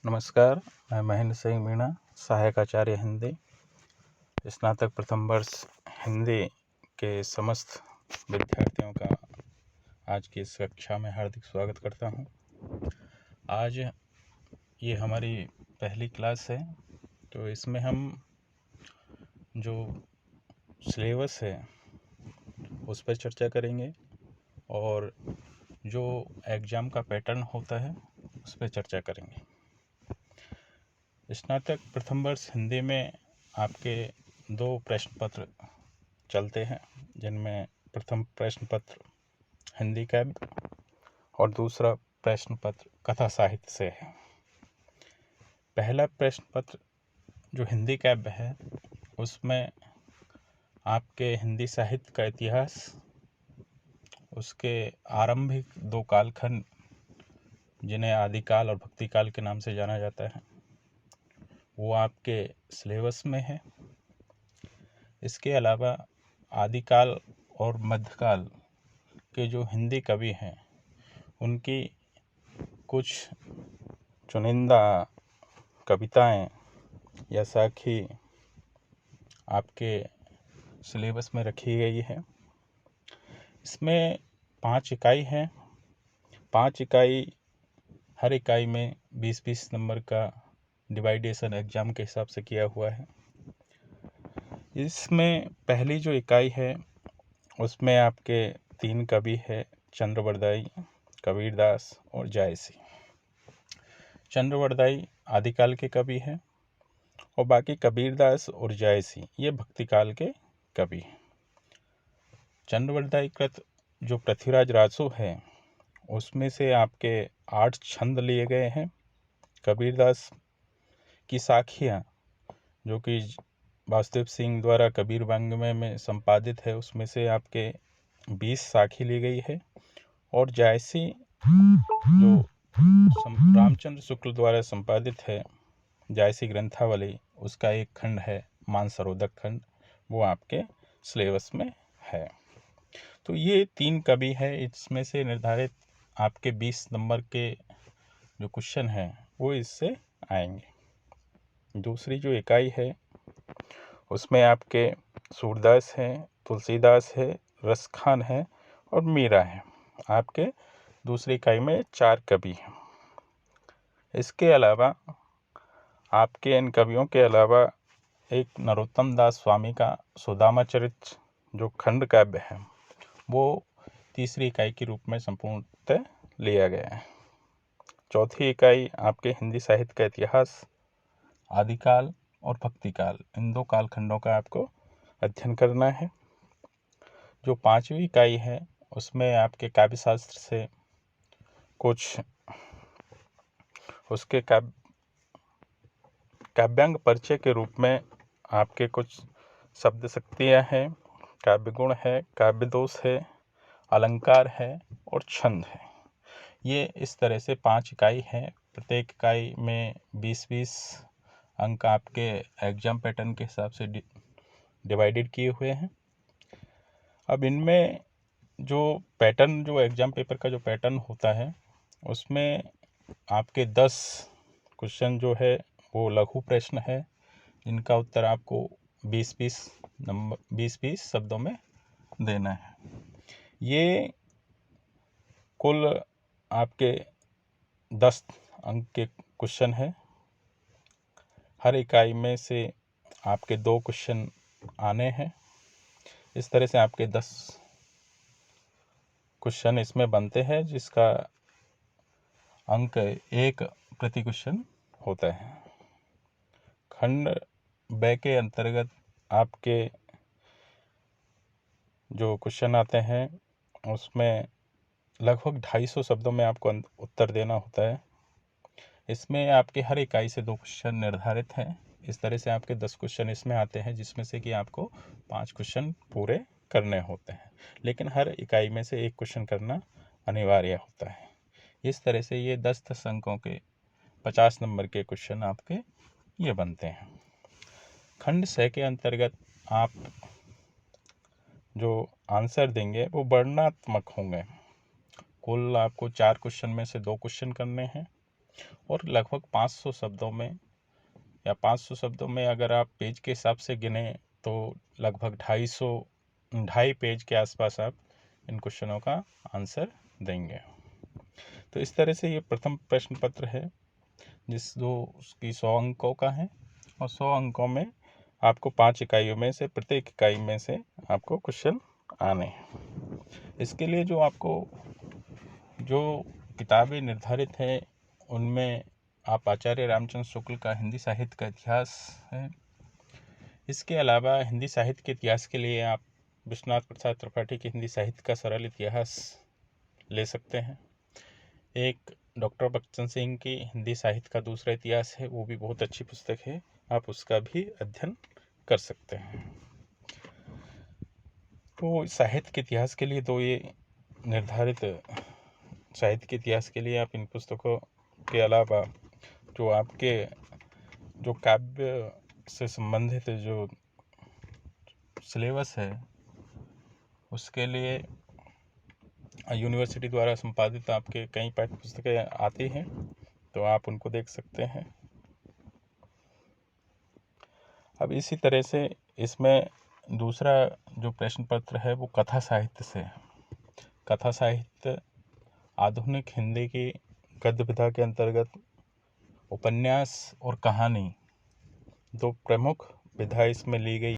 नमस्कार, मैं महेंद्र सिंह मीणा, सहायक आचार्य हिंदी, स्नातक प्रथम वर्ष हिंदी के समस्त विद्यार्थियों का आज की इस कक्षा में हार्दिक स्वागत करता हूं। आज ये हमारी पहली क्लास है, तो इसमें हम जो सिलेबस है उस पर चर्चा करेंगे और जो एग्ज़ाम का पैटर्न होता है उस पर चर्चा करेंगे। स्नातक प्रथम वर्ष हिंदी में आपके 2 प्रश्न पत्र चलते हैं, जिनमें प्रथम प्रश्न पत्र हिंदी काव्य और दूसरा प्रश्न पत्र कथा साहित्य से है। पहला प्रश्न पत्र जो हिंदी काव्य है उसमें आपके हिंदी साहित्य का इतिहास, उसके आरंभिक 2 कालखंड जिन्हें आदिकाल और भक्तिकाल के नाम से जाना जाता है, वो आपके सिलेबस में है। इसके अलावा आदिकाल और मध्यकाल के जो हिंदी कवि हैं उनकी कुछ चुनिंदा कविताएं या साखी आपके सिलेबस में रखी गई है। इसमें 5 इकाई हैं। 5 इकाई, हर इकाई में 20-20 नंबर का डिवाइडेशन एग्ज़ाम के हिसाब से किया हुआ है। इसमें पहली जो इकाई है उसमें आपके 3 कवि है, चंद्रवरदाई, कबीरदास और जायसी। चंद्रवरदाई आदिकाल के कवि हैं और बाकी कबीरदास और जायसी ये भक्तिकाल के कवि हैं। चंद्रवरदाई कृत जो पृथ्वीराज रासो है उसमें से आपके 8 छंद लिए गए हैं। कबीरदास की साखियाँ जो कि वासुदेव सिंह द्वारा कबीर वांग्मय में संपादित है उसमें से आपके 20 साखी ली गई है। और जायसी जो रामचंद्र शुक्ल द्वारा संपादित है, जायसी ग्रंथावली, उसका एक खंड है मानसरोदक खंड, वो आपके सिलेबस में है। तो ये 3 कवि है, इसमें से निर्धारित आपके 20 नंबर के जो क्वेश्चन हैं वो इससे आएंगे। दूसरी जो इकाई है उसमें आपके सूरदास हैं, तुलसीदास है, रसखान है और मीरा है। आपके दूसरी इकाई में 4 कवि हैं। इसके अलावा आपके इन कवियों के अलावा एक नरोत्तम दास स्वामी का सुदामा चरित्र जो खंड काव्य है वो तीसरी इकाई के रूप में संपूर्णतः लिया गया है। चौथी इकाई आपके हिंदी साहित्य का इतिहास, आदिकाल और भक्तिकाल, इन 2 कालखंडों का आपको अध्ययन करना है। जो 5वीं इकाई है उसमें आपके काव्यशास्त्र से कुछ उसके काव्यांग परिचय के रूप में आपके कुछ शब्द शक्तियाँ हैं, काव्य गुण है, काव्य दोष है, अलंकार है और छंद है। ये इस तरह से 5 इकाई हैं। प्रत्येक इकाई में 20-20 अंक आपके एग्जाम पैटर्न के हिसाब से डिवाइडेड किए हुए हैं। अब इनमें जो पैटर्न, जो एग्जाम पेपर का जो पैटर्न होता है उसमें आपके 10 क्वेश्चन जो है वो लघु प्रश्न है, इनका उत्तर आपको 20-20 शब्दों में देना है। ये कुल आपके 10 अंक के क्वेश्चन है। हर इकाई में से आपके 2 क्वेश्चन आने हैं। इस तरह से आपके 10 क्वेश्चन इसमें बनते हैं, जिसका अंक 1 प्रति क्वेश्चन होता है। खंड ब के अंतर्गत आपके जो क्वेश्चन आते हैं उसमें लगभग 250 शब्दों में आपको उत्तर देना होता है। इसमें आपके हर इकाई से 2 क्वेश्चन निर्धारित हैं। इस तरह से आपके 10 क्वेश्चन इसमें आते हैं, जिसमें से कि आपको 5 क्वेश्चन पूरे करने होते हैं, लेकिन हर इकाई में से 1 क्वेश्चन करना अनिवार्य होता है। इस तरह से ये 10 अंकों के 50 नंबर के क्वेश्चन आपके ये बनते हैं। खंड स के अंतर्गत आप जो आंसर देंगे वो वर्णनात्मक होंगे। कुल आपको 4 क्वेश्चन में से 2 क्वेश्चन करने हैं। और लगभग 500 शब्दों में या 500 शब्दों में अगर आप पेज के हिसाब से गिने तो लगभग 250 पेज के आसपास आप इन क्वेश्चनों का आंसर देंगे। तो इस तरह से ये प्रथम प्रश्न पत्र है उसकी 100 अंकों का है और 100 अंकों में आपको 5 इकाइयों में से प्रत्येक इकाई में से आपको क्वेश्चन आने हैं। इसके लिए जो किताबें निर्धारित हैं उनमें आप आचार्य रामचंद्र शुक्ल का हिंदी साहित्य का इतिहास है। इसके अलावा हिंदी साहित्य के इतिहास के लिए आप विश्वनाथ प्रसाद त्रिपाठी की हिंदी साहित्य का सरल इतिहास ले सकते हैं। एक डॉक्टर बच्चन सिंह की हिंदी साहित्य का दूसरा इतिहास है, वो भी बहुत अच्छी पुस्तक है, आप उसका भी अध्ययन कर सकते हैं। तो साहित्य के इतिहास के लिए तो ये निर्धारित साहित्य के इतिहास के लिए आप इन पुस्तकों के अलावा जो काव्य से संबंधित जो सिलेबस है उसके लिए यूनिवर्सिटी द्वारा संपादित आपके कई पाठ्य पुस्तकें आती हैं, तो आप उनको देख सकते हैं। अब इसी तरह से इसमें दूसरा जो प्रश्न पत्र है वो कथा साहित्य से है। कथा साहित्य आधुनिक हिंदी की गद्य विधा के अंतर्गत उपन्यास और कहानी दो प्रमुख विधा इसमें ली गई